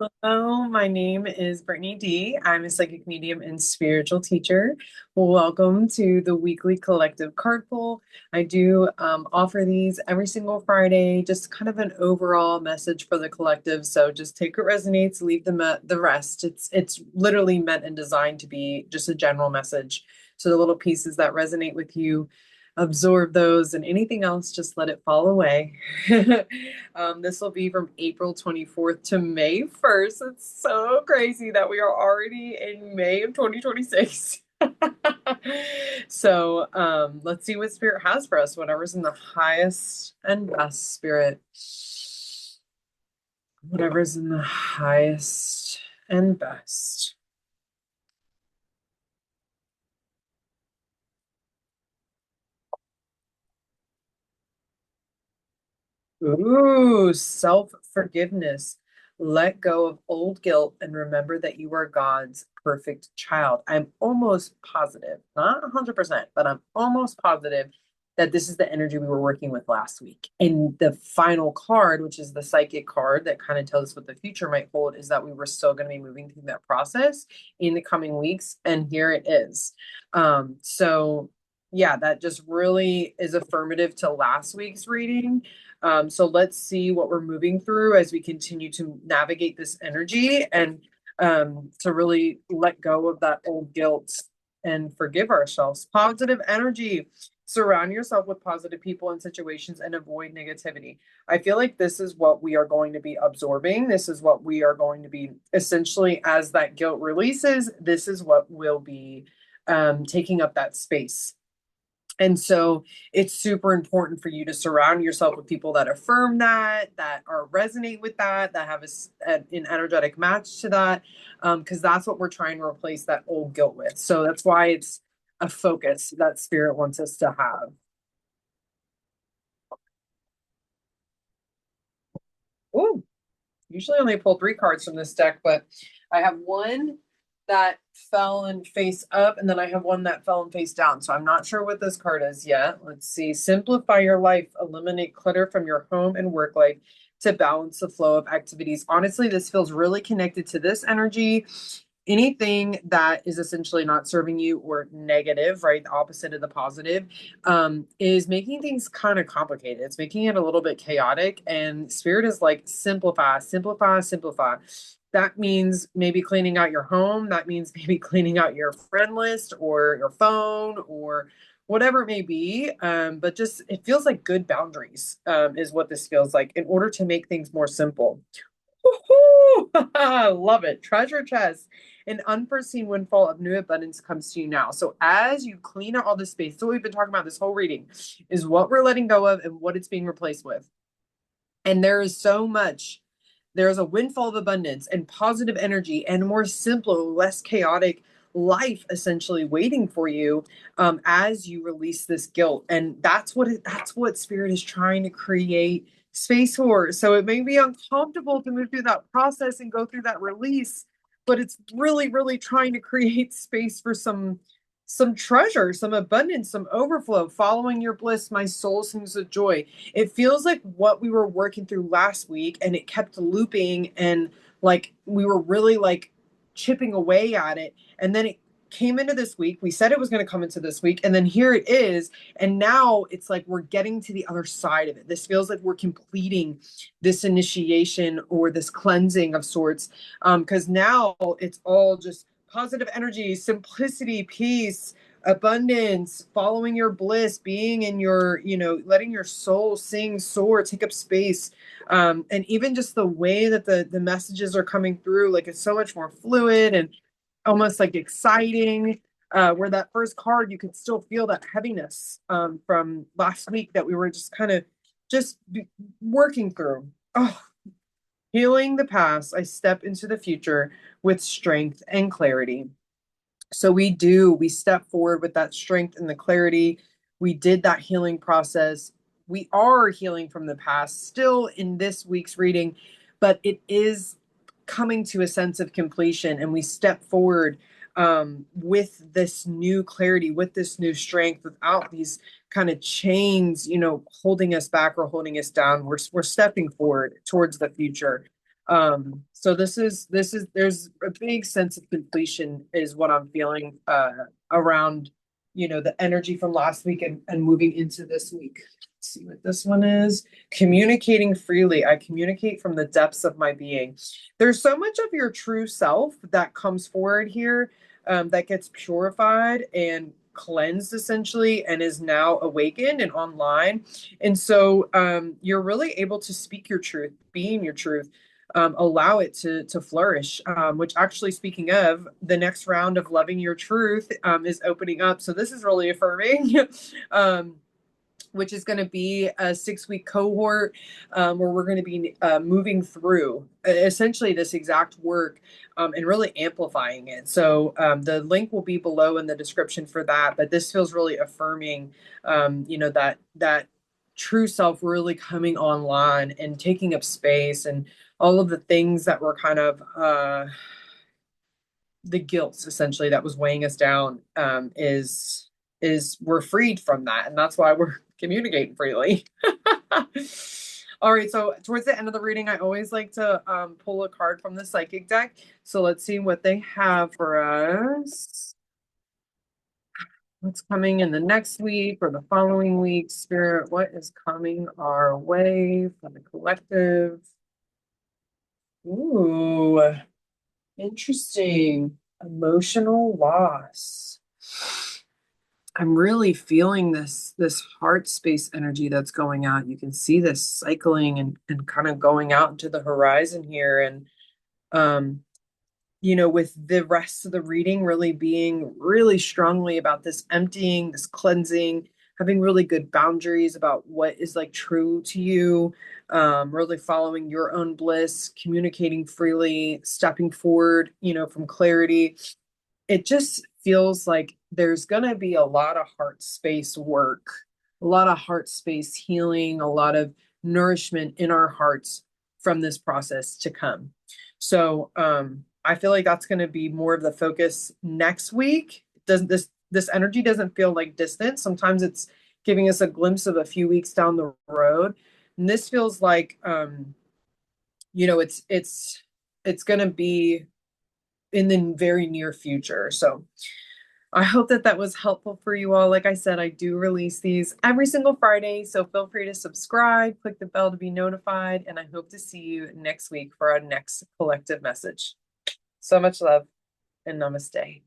Hello, my name is Brittany D. I'm a psychic medium and spiritual teacher. Welcome to the weekly collective card pull. I do offer these every single Friday, just kind of an overall message for the collective. So just take what resonates, leave the rest. It's literally meant and designed to be just a general message. So the little pieces that resonate with you, absorb those, and anything else, just let it fall away. This will be from April 24th to May 1st. It's so crazy that we are already in May of 2026. So let's see what spirit has for us, whatever's in the highest and best spirit. Whatever's in the highest and best. Ooh, self-forgiveness. Let go of old guilt and remember that you are God's perfect child. I'm almost positive, not 100%, but I'm almost positive that this is the energy we were working with last week. And the final card, which is the psychic card that kind of tells us what the future might hold, is that we were still going to be moving through that process in the coming weeks. And here it is. So yeah, that just really is affirmative to last week's reading. So let's see what we're moving through as we continue to navigate this energy and to really let go of that old guilt and forgive ourselves. Positive energy. Surround yourself with positive people and situations and avoid negativity. I feel like this is what we are going to be absorbing. This is what we are going to be essentially, as that guilt releases, this is what will be taking up that space. And so it's super important for you to surround yourself with people that affirm that are resonate with that have an energetic match to that, because that's what we're trying to replace that old guilt with. So that's why it's a focus that spirit wants us to have. Oh, usually only pull three cards from this deck, but I have one that fell and face up, and then I have one that fell and face down. So I'm not sure what this card is yet. Let's see. Simplify your life, eliminate clutter from your home and work life to balance the flow of activities. Honestly, this feels really connected to this energy. Anything that is essentially not serving you or negative, right? The opposite of the positive, is making things kind of complicated. It's making it a little bit chaotic. And spirit is like, simplify, simplify, simplify. That means maybe cleaning out your home. That means maybe cleaning out your friend list or your phone or whatever it may be. But just it feels like good boundaries, is what this feels like in order to make things more simple. Woohoo! Love it. Treasure chest. An unforeseen windfall of new abundance comes to you now. So as you clean out all this space, so we've been talking about this whole reading, is what we're letting go of and what it's being replaced with. And there is so much. There is a windfall of abundance and positive energy and a more simpler, less chaotic life essentially waiting for you, as you release this guilt. And that's what spirit is trying to create space for. So it may be uncomfortable to move through that process and go through that release, but it's really, really trying to create space for some treasure, some abundance, some overflow. Following your bliss, my soul sings with joy. It feels like what we were working through last week, and it kept looping, and like we were really like chipping away at it. And then it came into this week. We said it was going to come into this week, and then here it is. And now it's like we're getting to the other side of it. This feels like we're completing this initiation or this cleansing of sorts. Because now it's all just positive energy, simplicity, peace, abundance, following your bliss, being in your, letting your soul sing, soar, take up space. And even just the way that the messages are coming through, like it's so much more fluid and almost like exciting. Where that first card, you could still feel that heaviness, from last week that we were just kind of just working through. Oh, healing the past, I step into the future with strength and clarity. So we step forward with that strength and the clarity. We did that healing process. We are healing from the past still in this week's reading, but it is coming to a sense of completion. And we step forward, with this new clarity, with this new strength, without these kind of chains, holding us back or holding us down. We're stepping forward towards the future. So this is there's a big sense of completion is what I'm feeling around, the energy from last week and moving into this week. Let's see what this one is. Communicating freely. I communicate from the depths of my being. There's so much of your true self that comes forward here, that gets purified and cleansed essentially and is now awakened and online. And so you're really able to speak your truth, being your truth, allow it to flourish. Which actually, speaking of, the next round of Loving Your Truth is opening up. So this is really affirming. Which is going to be a 6-week cohort, where we're going to be moving through essentially this exact work, and really amplifying it. So the link will be below in the description for that. But this feels really affirming, that true self really coming online and taking up space, and all of the things that were kind of the guilt essentially that was weighing us down, is we're freed from that, and that's why we're communicating freely. All right, so towards the end of the reading, I always like to pull a card from the psychic deck. So let's see what they have for us. What's coming in the next week or the following week? Spirit, what is coming our way for the collective? Ooh, interesting. Emotional loss. I'm really feeling this heart space energy that's going out. You can see this cycling and kind of going out into the horizon here. And um, with the rest of the reading really being really strongly about this emptying, this cleansing, having really good boundaries about what is like true to you, really following your own bliss, communicating freely, stepping forward, from clarity. It just feels like there's going to be a lot of heart space work, a lot of heart space healing, a lot of nourishment in our hearts from this process to come. So I feel like that's going to be more of the focus next week. Doesn't this energy doesn't feel like distant. Sometimes it's giving us a glimpse of a few weeks down the road. And this feels like it's going to be in the very near future. So I hope that was helpful for you all. Like I said, I do release these every single Friday, so feel free to subscribe, click the bell to be notified, and I hope to see you next week for our next collective message. So much love and namaste.